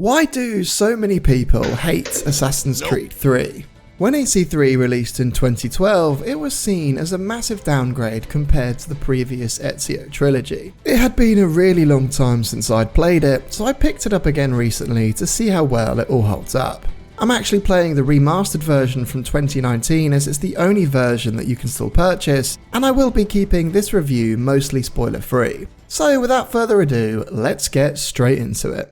Why do so many people hate Assassin's Creed 3? When AC3 released in 2012, it was seen as a massive downgrade compared to the previous Ezio trilogy. It had been a really long time since I'd played it, so I picked it up again recently to see how well it all holds up. I'm actually playing the remastered version from 2019 as it's the only version that you can still purchase, and I will be keeping this review mostly spoiler free. So without further ado, let's get straight into it.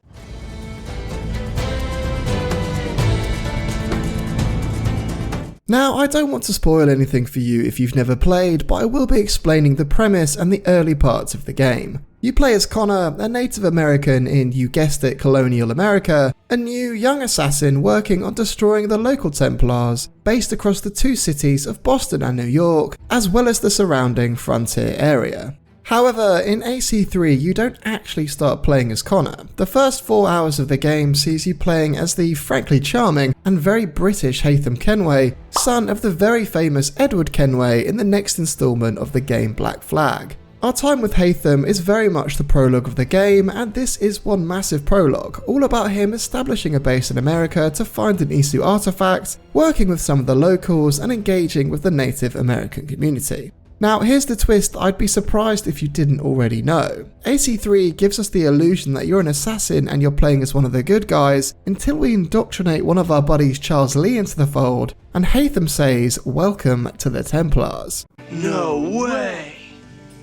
Now, I don't want to spoil anything for you if you've never played, but I will be explaining the premise and the early parts of the game. You play as Connor, a Native American in, you guessed it, colonial America, a new young assassin working on destroying the local Templars, based across the two cities of Boston and New York, as well as the surrounding frontier area. However, in AC3 you don't actually start playing as Connor. The first 4 hours of the game sees you playing as the frankly charming and very British Haytham Kenway, son of the very famous Edward Kenway in the next installment of the game Black Flag. Our time with Haytham is very much the prologue of the game, and this is one massive prologue, all about him establishing a base in America to find an Isu artifact, working with some of the locals and engaging with the Native American community. Now here's the twist I'd be surprised if you didn't already know. AC3 gives us the illusion that you're an assassin and you're playing as one of the good guys until we indoctrinate one of our buddies Charles Lee into the fold, and Haytham says, "Welcome to the Templars." No way!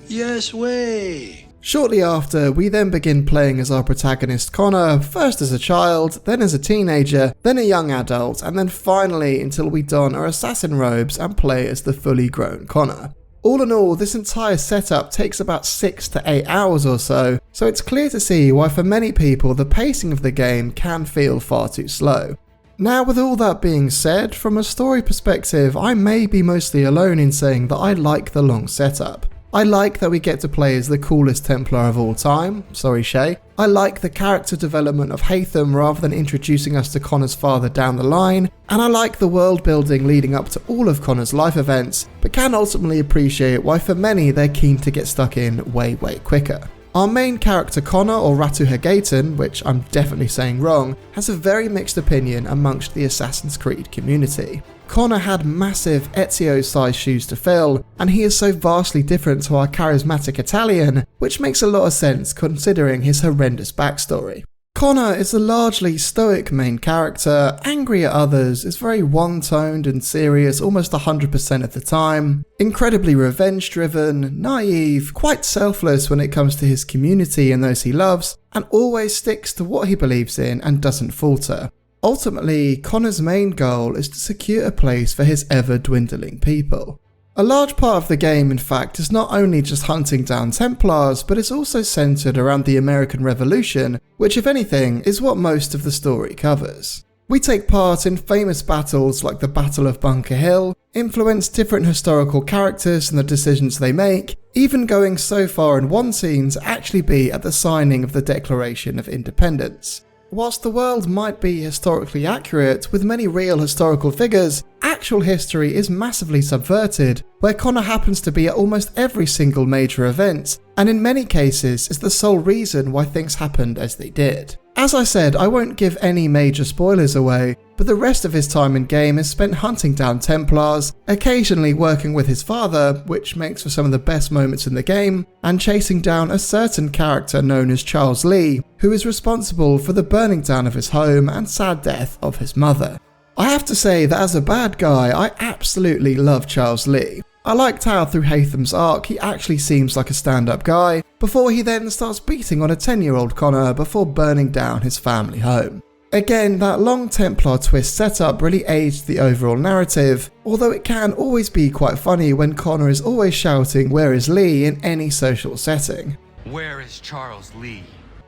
Yes way! Shortly after, we then begin playing as our protagonist Connor, first as a child, then as a teenager, then a young adult, and then finally until we don our assassin robes and play as the fully grown Connor. All in all, this entire setup takes about 6 to 8 hours or so it's clear to see why for many people the pacing of the game can feel far too slow. Now with all that being said, from a story perspective, I may be mostly alone in saying that I like the long setup. I like that we get to play as the coolest Templar of all time, sorry Shay. I like the character development of Haytham rather than introducing us to Connor's father down the line, and I like the world building leading up to all of Connor's life events, but can ultimately appreciate why for many they're keen to get stuck in way quicker. Our main character Connor, or Ratu Hagatan, which I'm definitely saying wrong, has a very mixed opinion amongst the Assassin's Creed community. Connor had massive Ezio-sized shoes to fill, and he is so vastly different to our charismatic Italian, which makes a lot of sense considering his horrendous backstory. Connor is a largely stoic main character, angry at others, is very one-toned and serious almost 100% of the time, incredibly revenge-driven, naive, quite selfless when it comes to his community and those he loves, and always sticks to what he believes in and doesn't falter. Ultimately, Connor's main goal is to secure a place for his ever-dwindling people. A large part of the game, in fact, is not only just hunting down Templars, but it's also centered around the American Revolution, which if anything, is what most of the story covers. We take part in famous battles like the Battle of Bunker Hill, influence different historical characters and the decisions they make, even going so far in one scene to actually be at the signing of the Declaration of Independence. Whilst the world might be historically accurate with many real historical figures, actual history is massively subverted, where Connor happens to be at almost every single major event, and in many cases is the sole reason why things happened as they did. As I said, I won't give any major spoilers away, but the rest of his time in game is spent hunting down Templars, occasionally working with his father, which makes for some of the best moments in the game, and chasing down a certain character known as Charles Lee, who is responsible for the burning down of his home and sad death of his mother. I have to say that as a bad guy, I absolutely love Charles Lee. I liked how through Haytham's arc he actually seems like a stand-up guy, before he then starts beating on a 10-year-old Connor before burning down his family home. Again, that long Templar twist setup really aids the overall narrative, although it can always be quite funny when Connor is always shouting "Where is Lee?" in any social setting. Where is Charles Lee?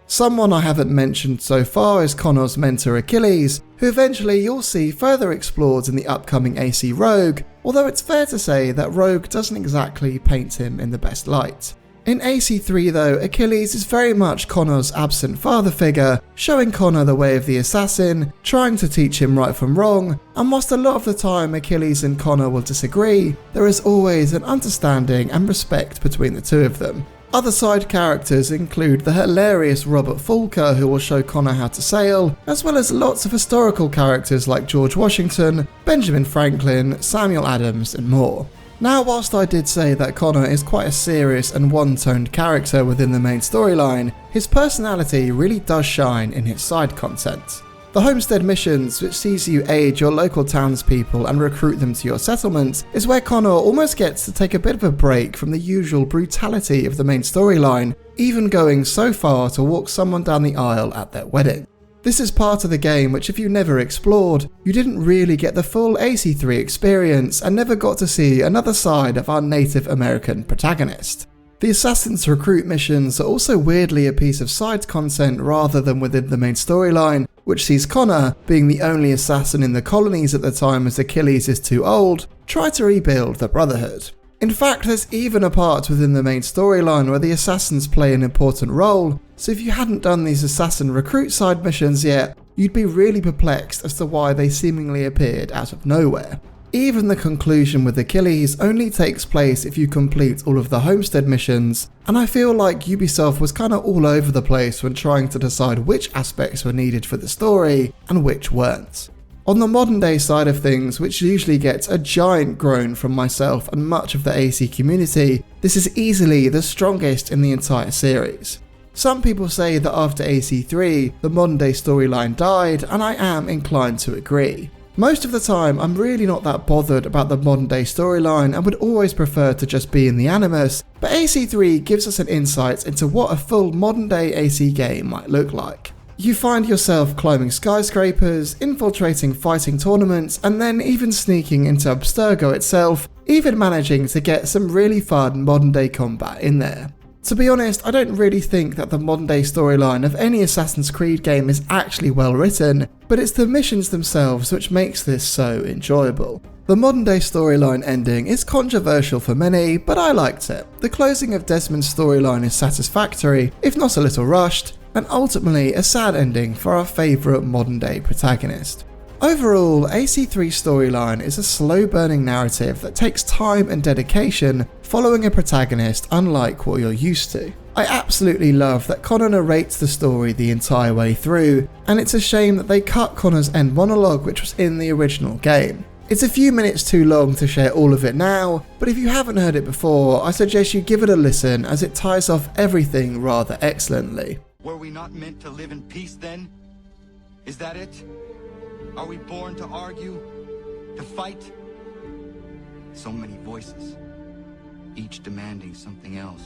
Someone I haven't mentioned so far is Connor's mentor Achilles, who eventually you'll see further explored in the upcoming AC Rogue, although it's fair to say that Rogue doesn't exactly paint him in the best light. In AC3 though, Achilles is very much Connor's absent father figure, showing Connor the way of the assassin, trying to teach him right from wrong, and whilst a lot of the time Achilles and Connor will disagree, there is always an understanding and respect between the two of them. Other side characters include the hilarious Robert Fulker, who will show Connor how to sail, as well as lots of historical characters like George Washington, Benjamin Franklin, Samuel Adams, and more. Now, whilst I did say that Connor is quite a serious and one-toned character within the main storyline, his personality really does shine in his side content. The homestead missions, which sees you aid your local townspeople and recruit them to your settlement, is where Connor almost gets to take a bit of a break from the usual brutality of the main storyline, even going so far to walk someone down the aisle at their wedding. This is part of the game which, if you never explored, you didn't really get the full AC3 experience and never got to see another side of our Native American protagonist. The Assassin's Recruit missions are also weirdly a piece of side content rather than within the main storyline, which sees Connor, being the only assassin in the colonies at the time as Achilles is too old, try to rebuild the Brotherhood. In fact, there's even a part within the main storyline where the assassins play an important role, so if you hadn't done these Assassin Recruit side missions yet, you'd be really perplexed as to why they seemingly appeared out of nowhere. Even the conclusion with Achilles only takes place if you complete all of the homestead missions, and I feel like Ubisoft was kinda all over the place when trying to decide which aspects were needed for the story and which weren't. On the modern day side of things, which usually gets a giant groan from myself and much of the AC community, this is easily the strongest in the entire series. Some people say that after AC3, the modern day storyline died, and I am inclined to agree. Most of the time, I'm really not that bothered about the modern day storyline and would always prefer to just be in the Animus, but AC3 gives us an insight into what a full modern day AC game might look like. You find yourself climbing skyscrapers, infiltrating fighting tournaments, and then even sneaking into Abstergo itself, even managing to get some really fun modern day combat in there. To be honest, I don't really think that the modern day storyline of any Assassin's Creed game is actually well written, but it's the missions themselves which makes this so enjoyable. The modern day storyline ending is controversial for many, but I liked it. The closing of Desmond's storyline is satisfactory, if not a little rushed, and ultimately a sad ending for our favourite modern day protagonist. Overall, AC3 storyline is a slow burning narrative that takes time and dedication following a protagonist unlike what you're used to. I absolutely love that Connor narrates the story the entire way through, and it's a shame that they cut Connor's end monologue which was in the original game. It's a few minutes too long to share all of it now, but if you haven't heard it before, I suggest you give it a listen as it ties off everything rather excellently. Were we not meant to live in peace then? Is that it? Are we born to argue? To fight? So many voices, each demanding something else.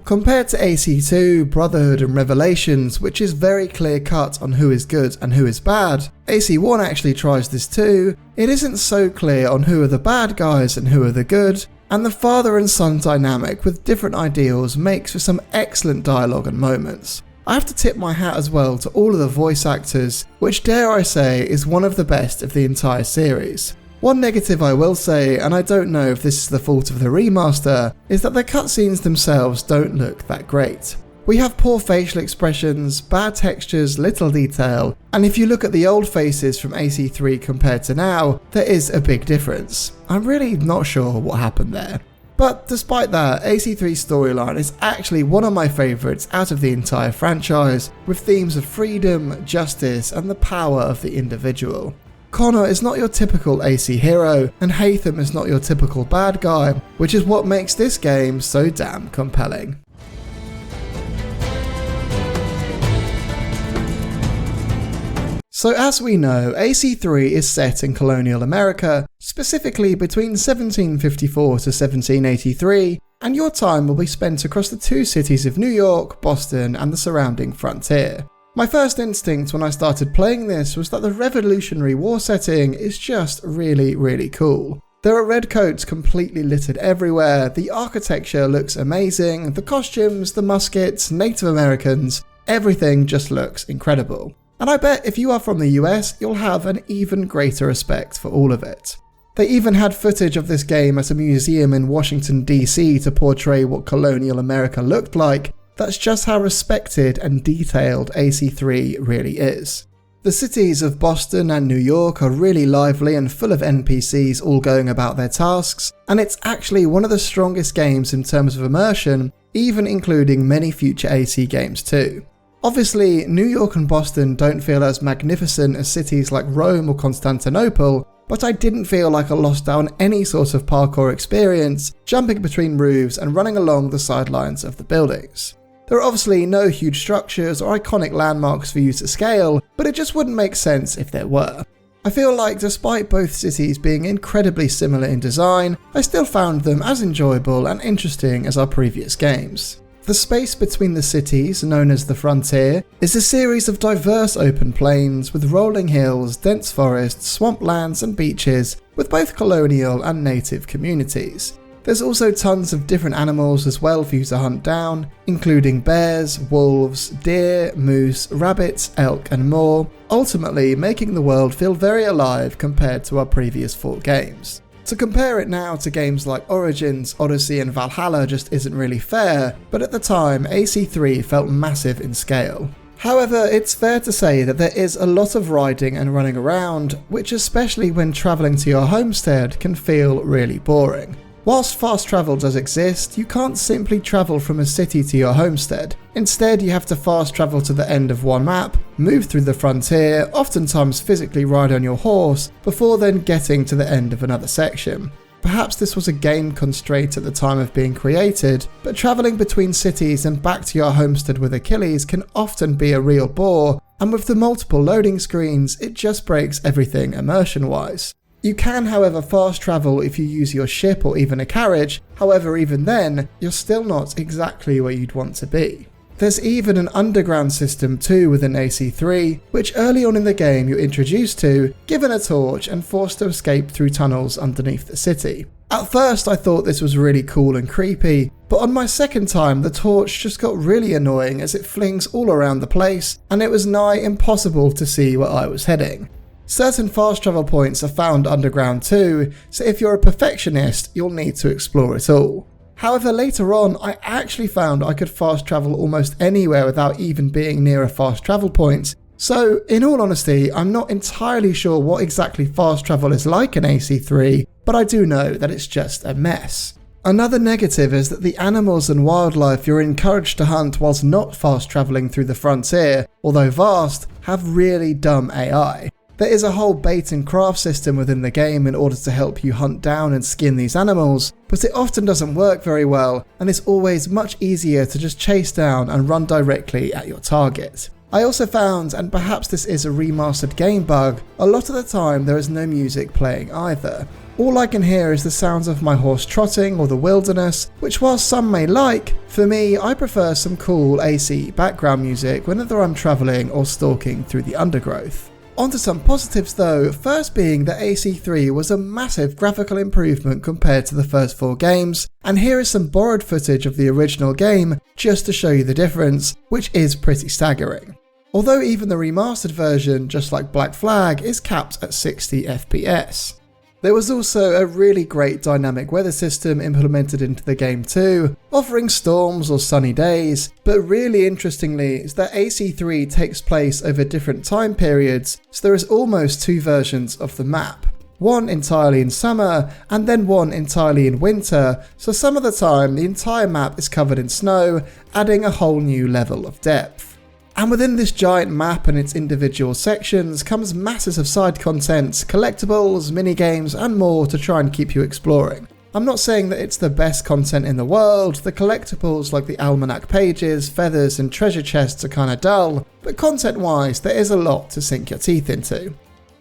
Compared to AC2, Brotherhood and Revelations, which is very clear cut on who is good and who is bad, AC1 actually tries this too. It isn't so clear on who are the bad guys and who are the good, and the father and son dynamic with different ideals makes for some excellent dialogue and moments. I have to tip my hat as well to all of the voice actors, which dare I say is one of the best of the entire series. One negative I will say, and I don't know if this is the fault of the remaster, is that the cutscenes themselves don't look that great. We have poor facial expressions, bad textures, little detail, and if you look at the old faces from AC3 compared to now, there is a big difference. I'm really not sure what happened there. But despite that, AC3's storyline is actually one of my favourites out of the entire franchise, with themes of freedom, justice, and the power of the individual. Connor is not your typical AC hero, and Haytham is not your typical bad guy, which is what makes this game so damn compelling. So as we know, AC3 is set in colonial America, specifically between 1754 to 1783, and your time will be spent across the two cities of New York, Boston, and the surrounding frontier. My first instinct when I started playing this was that the Revolutionary War setting is just really cool. There are redcoats completely littered everywhere, the architecture looks amazing, the costumes, the muskets, Native Americans, everything just looks incredible. And I bet if you are from the US, you'll have an even greater respect for all of it. They even had footage of this game at a museum in Washington DC to portray what colonial America looked like. That's just how respected and detailed AC3 really is. The cities of Boston and New York are really lively and full of NPCs all going about their tasks, and it's actually one of the strongest games in terms of immersion, even including many future AC games too. Obviously, New York and Boston don't feel as magnificent as cities like Rome or Constantinople, but I didn't feel like I lost out on any sort of parkour experience, jumping between roofs and running along the sidelines of the buildings. There are obviously no huge structures or iconic landmarks for you to scale, but it just wouldn't make sense if there were. I feel like despite both cities being incredibly similar in design, I still found them as enjoyable and interesting as our previous games. The space between the cities, known as the Frontier, is a series of diverse open plains with rolling hills, dense forests, swamplands and beaches with both colonial and native communities. There's also tons of different animals as well for you to hunt down, including bears, wolves, deer, moose, rabbits, elk and more, ultimately making the world feel very alive compared to our previous 4 games. To compare it now to games like Origins, Odyssey and Valhalla just isn't really fair, but at the time AC3 felt massive in scale. However, it's fair to say that there is a lot of riding and running around, which especially when travelling to your homestead can feel really boring. Whilst fast travel does exist, you can't simply travel from a city to your homestead. Instead, you have to fast travel to the end of one map, move through the frontier, oftentimes physically ride on your horse, before then getting to the end of another section. Perhaps this was a game constraint at the time of being created, but travelling between cities and back to your homestead with Achilles can often be a real bore, and with the multiple loading screens, it just breaks everything immersion-wise. You can, however, fast travel if you use your ship or even a carriage, however even then, you're still not exactly where you'd want to be. There's even an underground system too within AC3, which early on in the game you're introduced to, given a torch and forced to escape through tunnels underneath the city. At first I thought this was really cool and creepy, but on my second time the torch just got really annoying as it flings all around the place, and it was nigh impossible to see where I was heading. Certain fast travel points are found underground too, so if you're a perfectionist, you'll need to explore it all. However, later on, I actually found I could fast travel almost anywhere without even being near a fast travel point. So, in all honesty, I'm not entirely sure what exactly fast travel is like in AC3, but I do know that it's just a mess. Another negative is that the animals and wildlife you're encouraged to hunt whilst not fast travelling through the frontier, although vast, have really dumb AI. There is a whole bait and craft system within the game in order to help you hunt down and skin these animals, but it often doesn't work very well, and it's always much easier to just chase down and run directly at your target. I also found, and perhaps this is a remastered game bug, a lot of the time there is no music playing either. All I can hear is the sounds of my horse trotting or the wilderness, which while some may like, for me I prefer some cool AC background music whenever I'm travelling or stalking through the undergrowth. Onto some positives though, first being that AC3 was a massive graphical improvement compared to the first 4 games, and here is some borrowed footage of the original game just to show you the difference, which is pretty staggering. Although even the remastered version, just like Black Flag, is capped at 60 FPS. There was also a really great dynamic weather system implemented into the game too, offering storms or sunny days, but really interestingly is that AC3 takes place over different time periods, so there is almost 2 versions of the map. One entirely in summer, and then one entirely in winter, so some of the time the entire map is covered in snow, adding a whole new level of depth. And within this giant map and its individual sections comes masses of side content, collectibles, minigames and more to try and keep you exploring. I'm not saying that it's the best content in the world, the collectibles like the almanac pages, feathers and treasure chests are kinda dull, but content wise there is a lot to sink your teeth into.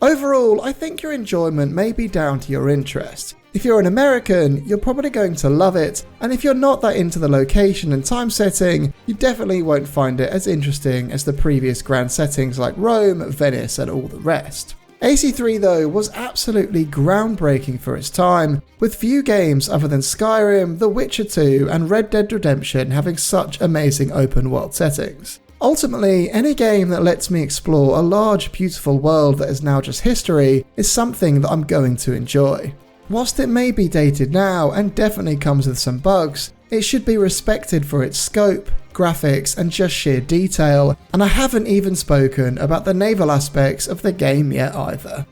Overall, I think your enjoyment may be down to your interest. If you're an American, you're probably going to love it, and if you're not that into the location and time setting, you definitely won't find it as interesting as the previous grand settings like Rome, Venice and all the rest. AC3 though was absolutely groundbreaking for its time, with few games other than Skyrim, The Witcher 2 and Red Dead Redemption having such amazing open world settings. Ultimately, any game that lets me explore a large, beautiful world that is now just history is something that I'm going to enjoy. Whilst it may be dated now and definitely comes with some bugs, it should be respected for its scope, graphics and just sheer detail, and I haven't even spoken about the naval aspects of the game yet either.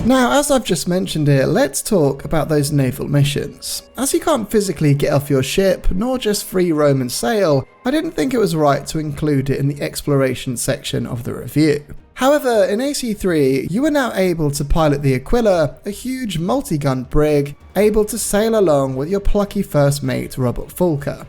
Now, as I've just mentioned here, let's talk about those naval missions. As you can't physically get off your ship, nor just free roam and sail, I didn't think it was right to include it in the exploration section of the review. However, in AC3, you are now able to pilot the Aquila, a huge multi-gun brig, able to sail along with your plucky first mate Robert Fulker.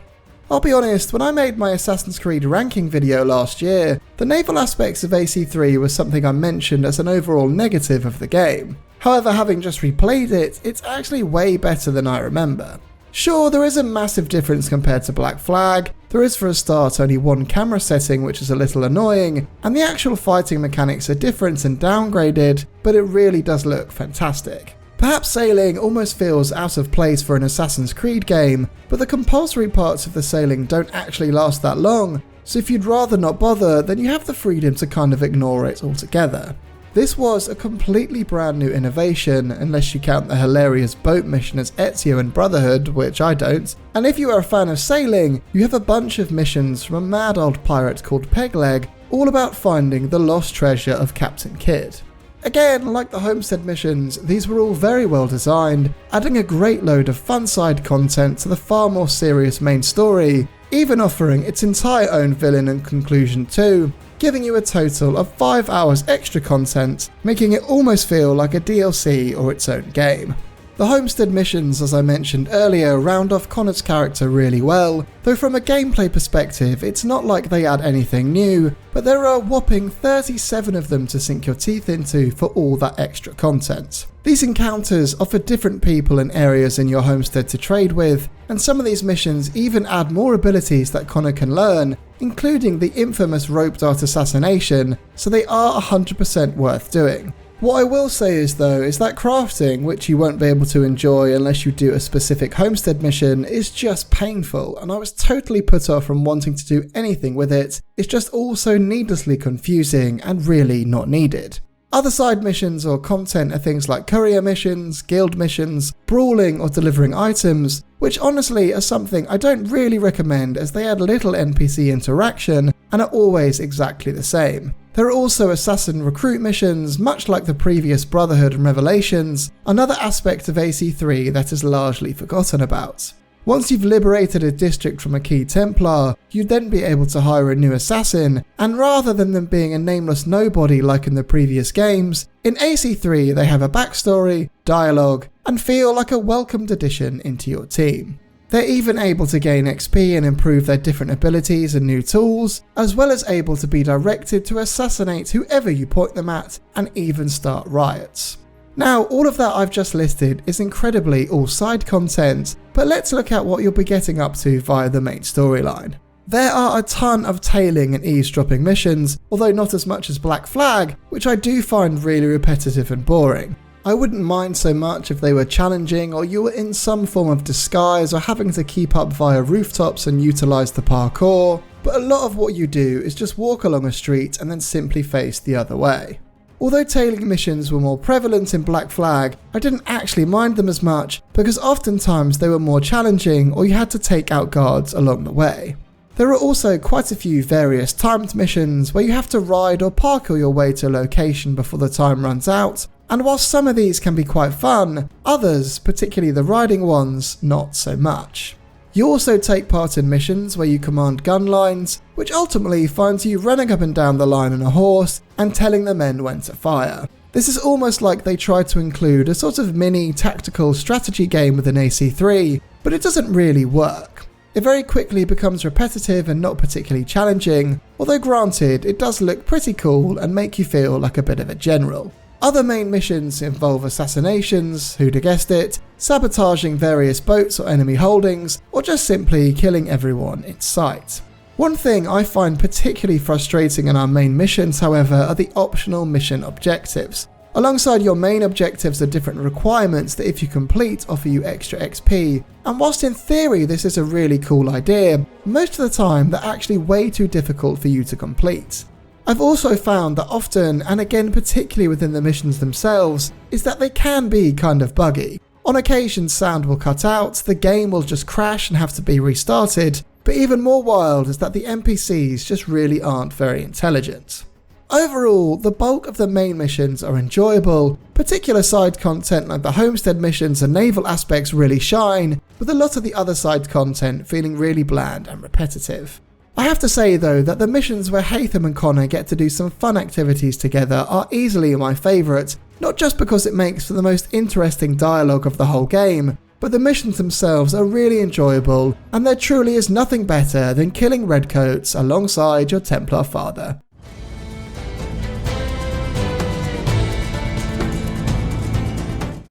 I'll be honest, when I made my Assassin's Creed ranking video last year, the naval aspects of AC3 was something I mentioned as an overall negative of the game. However, having just replayed it, it's actually way better than I remember. Sure, there is a massive difference compared to Black Flag, there is for a start only one camera setting which is a little annoying, and the actual fighting mechanics are different and downgraded, but it really does look fantastic. Perhaps sailing almost feels out of place for an Assassin's Creed game, but the compulsory parts of the sailing don't actually last that long, so if you'd rather not bother, then you have the freedom to kind of ignore it altogether. This was a completely brand new innovation, unless you count the hilarious boat mission as Ezio in Brotherhood, which I don't, and if you are a fan of sailing, you have a bunch of missions from a mad old pirate called Pegleg, all about finding the lost treasure of Captain Kidd. Again, like the Homestead missions, these were all very well designed, adding a great load of fun side content to the far more serious main story, even offering its entire own villain and conclusion too, giving you a total of 5 hours extra content, making it almost feel like a DLC or its own game. The Homestead missions, as I mentioned earlier, round off Connor's character really well, though from a gameplay perspective it's not like they add anything new, but there are a whopping 37 of them to sink your teeth into for all that extra content. These encounters offer different people and areas in your homestead to trade with, and some of these missions even add more abilities that Connor can learn, including the infamous rope dart assassination, so they are 100% worth doing. What I will say is though, is that crafting, which you won't be able to enjoy unless you do a specific homestead mission, is just painful, and I was totally put off from wanting to do anything with it. It's just all so needlessly confusing and really not needed. Other side missions or content are things like courier missions, guild missions, brawling or delivering items, which honestly are something I don't really recommend as they add little NPC interaction and are always exactly the same. There are also assassin recruit missions, much like the previous Brotherhood and Revelations, another aspect of AC3 that is largely forgotten about. Once you've liberated a district from a key Templar, you'd then be able to hire a new assassin, and rather than them being a nameless nobody like in the previous games, in AC3 they have a backstory, dialogue, and feel like a welcomed addition into your team. They're even able to gain XP and improve their different abilities and new tools, as well as able to be directed to assassinate whoever you point them at, and even start riots. Now, all of that I've just listed is incredibly all side content, but let's look at what you'll be getting up to via the main storyline. There are a ton of tailing and eavesdropping missions, although not as much as Black Flag, which I do find really repetitive and boring. I wouldn't mind so much if they were challenging or you were in some form of disguise or having to keep up via rooftops and utilise the parkour, but a lot of what you do is just walk along a street and then simply face the other way. Although tailing missions were more prevalent in Black Flag, I didn't actually mind them as much because oftentimes they were more challenging or you had to take out guards along the way. There are also quite a few various timed missions where you have to ride or parkour your way to a location before the time runs out, and whilst some of these can be quite fun, others, particularly the riding ones, not so much. You also take part in missions where you command gun lines, which ultimately finds you running up and down the line on a horse and telling the men when to fire. This is almost like they tried to include a sort of mini tactical strategy game within AC3, but it doesn't really work. It very quickly becomes repetitive and not particularly challenging, although granted it does look pretty cool and make you feel like a bit of a general. Other main missions involve assassinations, who'd have guessed it, sabotaging various boats or enemy holdings, or just simply killing everyone in sight. One thing I find particularly frustrating in our main missions, however, are the optional mission objectives. Alongside your main objectives are different requirements that if you complete offer you extra XP, and whilst in theory this is a really cool idea, most of the time they're actually way too difficult for you to complete. I've also found that often, and again particularly within the missions themselves, is that they can be kind of buggy. On occasion sound will cut out, the game will just crash and have to be restarted, but even more wild is that the NPCs just really aren't very intelligent. Overall, the bulk of the main missions are enjoyable. Particular side content like the homestead missions and naval aspects really shine, with a lot of the other side content feeling really bland and repetitive. I have to say though that the missions where Haytham and Connor get to do some fun activities together are easily my favourite, not just because it makes for the most interesting dialogue of the whole game, but the missions themselves are really enjoyable, and there truly is nothing better than killing redcoats alongside your Templar father.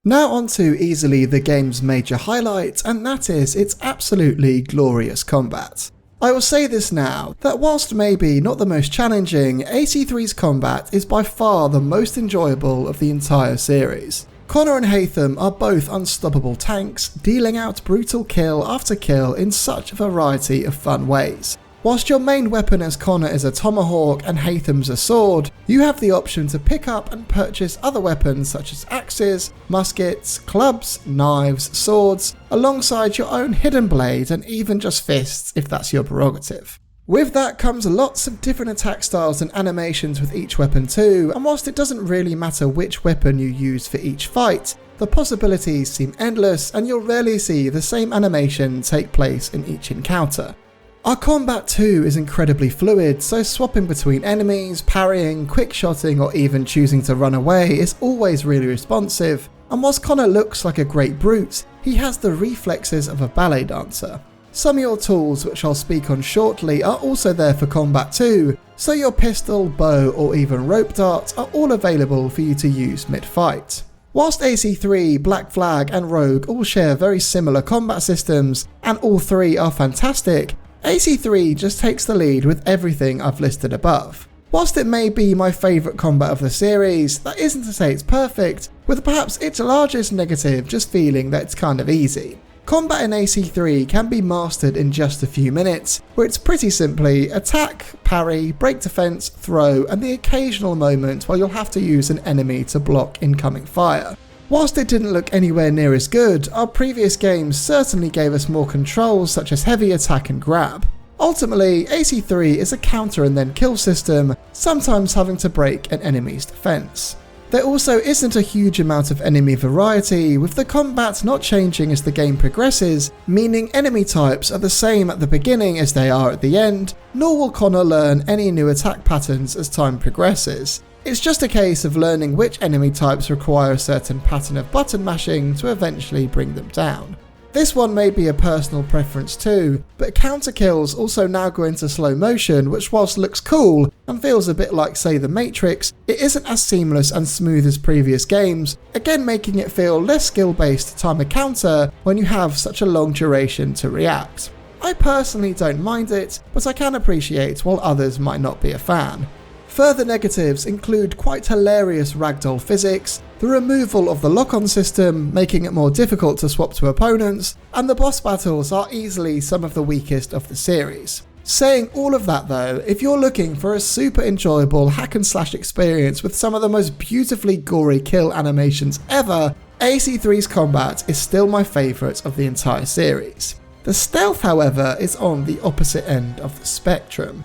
Now on to easily the game's major highlight, and that is its absolutely glorious combat. I will say this now, that whilst maybe not the most challenging, AC3's combat is by far the most enjoyable of the entire series. Connor and Haytham are both unstoppable tanks, dealing out brutal kill after kill in such a variety of fun ways. Whilst your main weapon as Connor is a tomahawk and Haytham's a sword, you have the option to pick up and purchase other weapons such as axes, muskets, clubs, knives, swords, alongside your own hidden blade and even just fists if that's your prerogative. With that comes lots of different attack styles and animations with each weapon too, and whilst it doesn't really matter which weapon you use for each fight, the possibilities seem endless and you'll rarely see the same animation take place in each encounter. Our combat too is incredibly fluid, so swapping between enemies, parrying, quick-shotting or even choosing to run away is always really responsive, and whilst Connor looks like a great brute, he has the reflexes of a ballet dancer. Some of your tools, which I'll speak on shortly, are also there for combat too, so your pistol, bow or even rope dart are all available for you to use mid-fight. Whilst AC3, Black Flag and Rogue all share very similar combat systems, and all three are fantastic, AC3 just takes the lead with everything I've listed above. Whilst it may be my favourite combat of the series, that isn't to say it's perfect, with perhaps its largest negative just feeling that it's kind of easy. Combat in AC3 can be mastered in just a few minutes, where it's pretty simply attack, parry, break defense, throw, and the occasional moment where you'll have to use an enemy to block incoming fire. Whilst it didn't look anywhere near as good, our previous games certainly gave us more controls such as heavy attack and grab. Ultimately, AC3 is a counter and then kill system, sometimes having to break an enemy's defense. There also isn't a huge amount of enemy variety, with the combat not changing as the game progresses, meaning enemy types are the same at the beginning as they are at the end, nor will Connor learn any new attack patterns as time progresses. It's just a case of learning which enemy types require a certain pattern of button mashing to eventually bring them down. This one may be a personal preference too, but counter kills also now go into slow motion, which whilst looks cool and feels a bit like say the Matrix, it isn't as seamless and smooth as previous games, again making it feel less skill based to time a counter when you have such a long duration to react. I personally don't mind it, but I can appreciate while others might not be a fan. Further negatives include quite hilarious ragdoll physics, the removal of the lock-on system, making it more difficult to swap to opponents, and the boss battles are easily some of the weakest of the series. Saying all of that though, if you're looking for a super enjoyable hack and slash experience with some of the most beautifully gory kill animations ever, AC3's combat is still my favourite of the entire series. The stealth, however, is on the opposite end of the spectrum.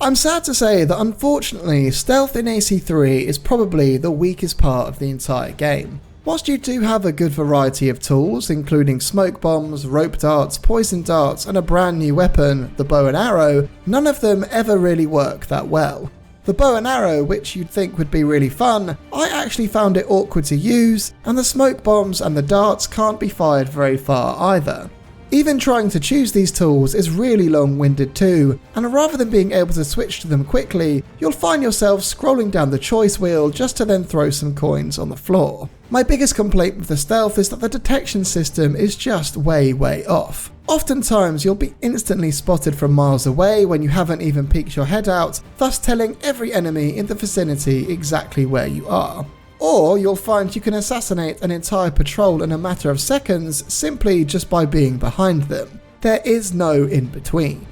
I'm sad to say that unfortunately, stealth in AC3 is probably the weakest part of the entire game. Whilst you do have a good variety of tools, including smoke bombs, rope darts, poison darts, and a brand new weapon, the bow and arrow, none of them ever really work that well. The bow and arrow, which you'd think would be really fun, I actually found it awkward to use, and the smoke bombs and the darts can't be fired very far either. Even trying to choose these tools is really long-winded too, and rather than being able to switch to them quickly, you'll find yourself scrolling down the choice wheel just to then throw some coins on the floor. My biggest complaint with the stealth is that the detection system is just way off. Oftentimes you'll be instantly spotted from miles away when you haven't even peeked your head out, thus telling every enemy in the vicinity exactly where you are. Or you'll find you can assassinate an entire patrol in a matter of seconds simply just by being behind them. There is no in between.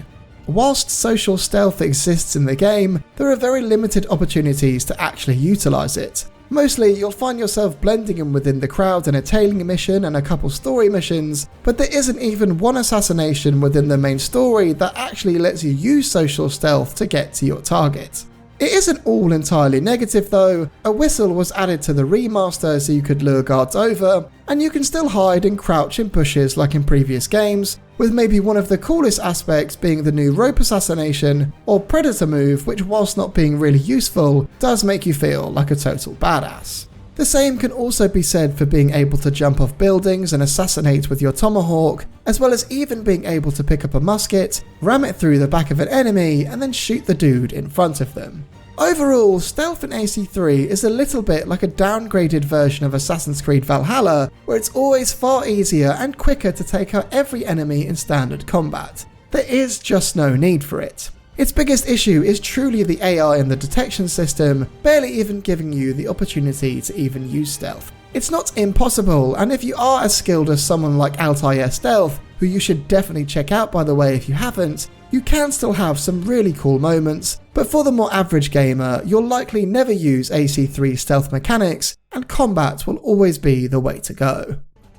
Whilst social stealth exists in the game, there are very limited opportunities to actually utilise it. Mostly you'll find yourself blending in within the crowd in a tailing mission and a couple story missions, but there isn't even one assassination within the main story that actually lets you use social stealth to get to your target. It isn't all entirely negative though. A whistle was added to the remaster so you could lure guards over, and you can still hide and crouch in bushes like in previous games, with maybe one of the coolest aspects being the new rope assassination or predator move, which whilst not being really useful, does make you feel like a total badass. The same can also be said for being able to jump off buildings and assassinate with your tomahawk, as well as even being able to pick up a musket, ram it through the back of an enemy, and then shoot the dude in front of them. Overall, stealth in AC3 is a little bit like a downgraded version of Assassin's Creed Valhalla, where it's always far easier and quicker to take out every enemy in standard combat. There is just no need for it. Its biggest issue is truly the AI and the detection system, barely even giving you the opportunity to even use stealth. It's not impossible, and if you are as skilled as someone like Altair Stealth, who you should definitely check out by the way if you haven't, you can still have some really cool moments, but for the more average gamer, you'll likely never use AC3 stealth mechanics, and combat will always be the way to go.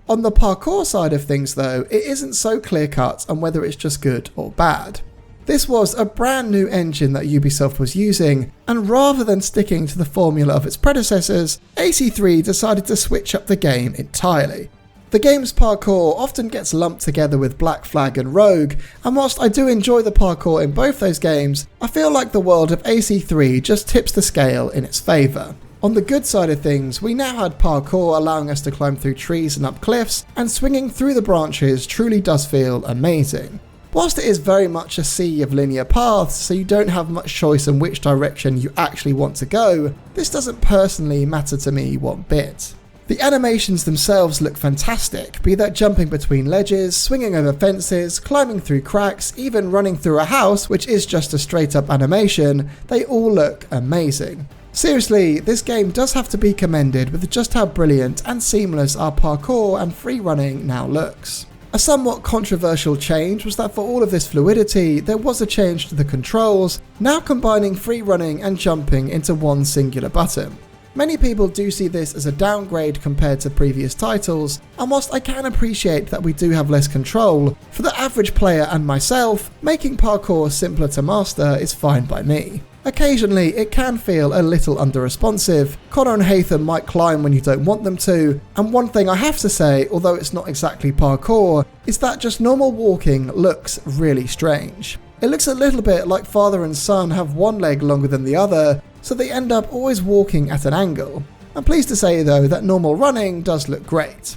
On the parkour side of things though, it isn't so clear cut on whether it's just good or bad. This was a brand new engine that Ubisoft was using, and rather than sticking to the formula of its predecessors, AC3 decided to switch up the game entirely. The game's parkour often gets lumped together with Black Flag and Rogue, and whilst I do enjoy the parkour in both those games, I feel like the world of AC3 just tips the scale in its favour. On the good side of things, we now had parkour allowing us to climb through trees and up cliffs, and swinging through the branches truly does feel amazing. Whilst it is very much a sea of linear paths, so you don't have much choice in which direction you actually want to go, this doesn't personally matter to me one bit. The animations themselves look fantastic, be that jumping between ledges, swinging over fences, climbing through cracks, even running through a house, which is just a straight up animation, they all look amazing. Seriously, this game does have to be commended with just how brilliant and seamless our parkour and free running now looks. A somewhat controversial change was that for all of this fluidity, there was a change to the controls, now combining free running and jumping into one singular button. Many people do see this as a downgrade compared to previous titles, and whilst I can appreciate that we do have less control, for the average player and myself, making parkour simpler to master is fine by me. Occasionally, it can feel a little under-responsive. Connor and Hatham might climb when you don't want them to, and one thing I have to say, although it's not exactly parkour, is that just normal walking looks really strange. It looks a little bit like father and son have one leg longer than the other, so they end up always walking at an angle. I'm pleased to say though that normal running does look great.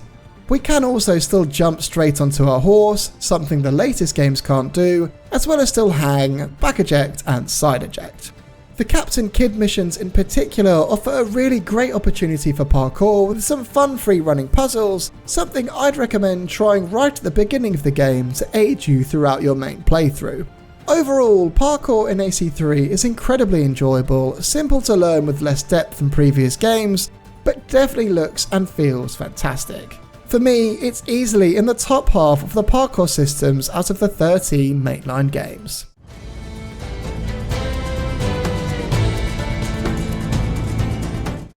We can also still jump straight onto our horse, something the latest games can't do, as well as still hang, back eject and side eject. The Captain Kidd missions in particular offer a really great opportunity for parkour with some fun free running puzzles, something I'd recommend trying right at the beginning of the game to aid you throughout your main playthrough. Overall, parkour in AC3 is incredibly enjoyable, simple to learn with less depth than previous games, but definitely looks and feels fantastic. For me, it's easily in the top half of the parkour systems out of the 13 mainline games.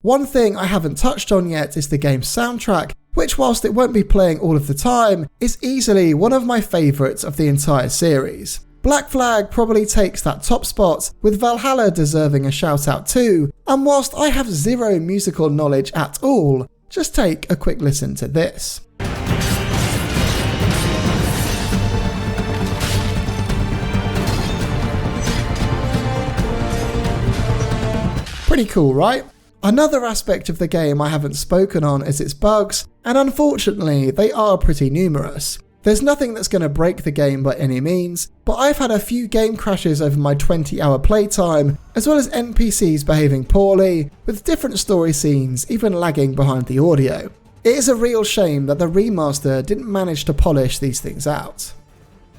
One thing I haven't touched on yet is the game's soundtrack, which whilst it won't be playing all of the time, is easily one of my favourites of the entire series. Black Flag probably takes that top spot, with Valhalla deserving a shout out too, and whilst I have zero musical knowledge at all, just take a quick listen to this. Pretty cool, right? Another aspect of the game I haven't spoken on is its bugs, and unfortunately they are pretty numerous. There's nothing that's going to break the game by any means, but I've had a few game crashes over my 20-hour playtime, as well as NPCs behaving poorly, with different story scenes even lagging behind the audio. It is a real shame that the remaster didn't manage to polish these things out.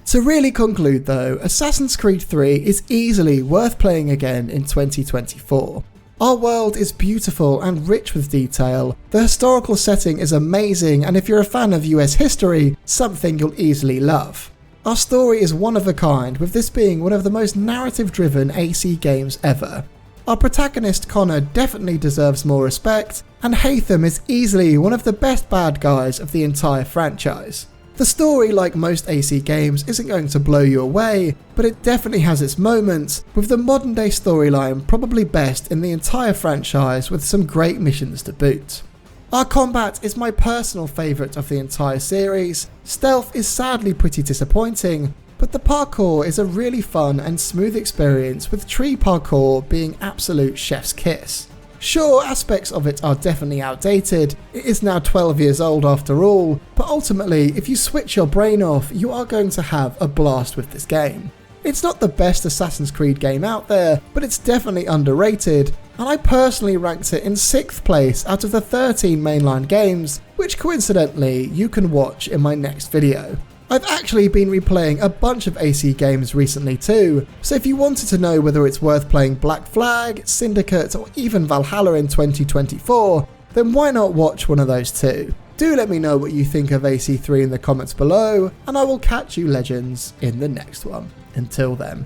To really conclude though, Assassin's Creed 3 is easily worth playing again in 2024. Our world is beautiful and rich with detail, the historical setting is amazing, and if you're a fan of US history, something you'll easily love. Our story is one of a kind, with this being one of the most narrative-driven AC games ever. Our protagonist Connor definitely deserves more respect, and Hatham is easily one of the best bad guys of the entire franchise. The story, like most AC games, isn't going to blow you away, but it definitely has its moments, with the modern day storyline probably best in the entire franchise with some great missions to boot. Our combat is my personal favourite of the entire series. Stealth is sadly pretty disappointing, but the parkour is a really fun and smooth experience, with tree parkour being absolute chef's kiss. Sure, aspects of it are definitely outdated, it is now 12 years old after all, but ultimately if you switch your brain off, you are going to have a blast with this game. It's not the best Assassin's Creed game out there, but it's definitely underrated, and I personally ranked it in 6th place out of the 13 mainline games, which coincidentally you can watch in my next video. I've actually been replaying a bunch of AC games recently too, so if you wanted to know whether it's worth playing Black Flag, Syndicate, or even Valhalla in 2024, then why not watch one of those too? Do let me know what you think of AC3 in the comments below, and I will catch you legends in the next one. Until then.